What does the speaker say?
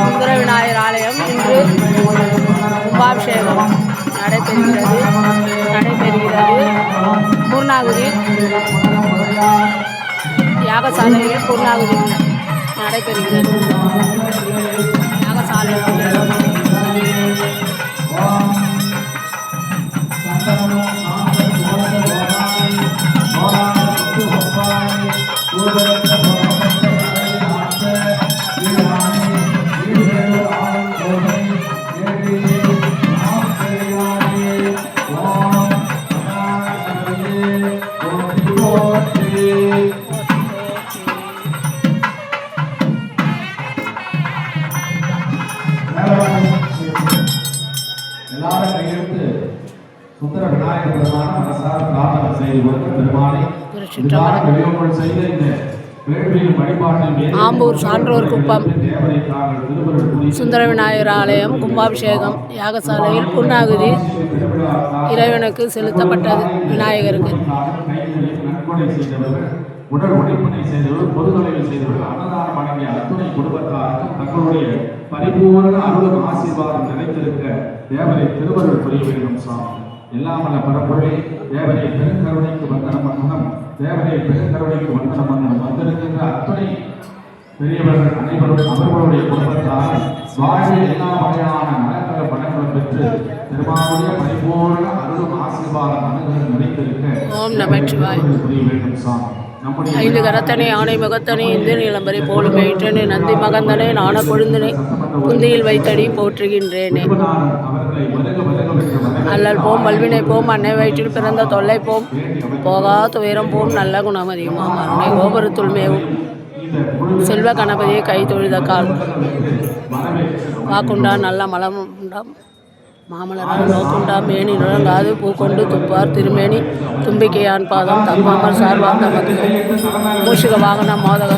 சுந்தர விநாயகர் ஆலயம் இன்று கும்பாபிஷேகம் நடைபெறுகிறது. பூர்ணாகுதி யாகசாலையில் பூர்ணாகுதி நடைபெறுகிறது. யாகசாலையில் எல்லாரும் கையெழுத்து சுந்தர விநாயகர் பெருமான மனசார பிரார்த்தனை செய்து கொண்டு பெருமானை வெளியோர்கள் செய்த இந்த ஆம்பூர் சான்றோர் குப்பம் சுந்தர விநாயகர் ஆலயம் கும்பாபிஷேகம் யாகசாலையில் பூர்ணாகுதி இறைவனுக்கு செலுத்தப்பட்டது. விநாயகருக்கு உடல் உடைப்பனை செய்தவர், பொது தொழில் செய்தவர்கள், அன்னதானம் வழங்கிய அத்துணை குடும்பத்தாருக்கும் தங்களுடைய பரிபூர்ண அருளும் ஆசீர்வாதம் நிலைத்திருக்க தேவரை திருவருள் புரிய வேண்டும். சாமி எல்லாம் அல்ல பரப்பொருளே தேவரை பெருங்கருணைக்கு வந்தனம் மன்னனம், தேவரை பெருங்கருணைக்கு வந்தனம் மன்னனம் வந்திருக்கின்ற அத்துணை பெரியவர்கள் அனைவரும் அவர்களுடைய குடும்பத்தார் வாழ்வில் எல்லா வகையான நலன்கள பணங்களும் பெற்று பெருமானுடைய பரிபூர்ண அருளும் ஆசீர்வாதம் அனுகிரகம் நிலைத்திருக்க புரிய வேண்டும். சாமி ஐந்து கரத்தனை ஆணை முகத்தனை இந்து நிலம்பரை போலும் வெயிற்றனை நந்தி மகந்தனை நாண கொழுந்தனை குந்தியில் வைத்தடி போற்றுகின்றேனே. அல்லல் போம் வல்வினை போம் அன்னை வயிற்றில் பிறந்த தொல்லை போம் போகா துயரம் போம் நல்ல குணமதியுமாம் அருணை கோபுரத்துள் மேவும் செல்வ கணபதியை கை தொழுத கால் வாக்குண்டா நல்ல மலம் உண்டாம் மாமலரால் நோக்குண்டா மேனி நுழங்காது பூக்கொண்டு துப்பார் திருமேனி தும்பிக்கையான் பாதம் தப்பாமல் சார்பார் நமக்கு மூஷிக வாகனம் மோதக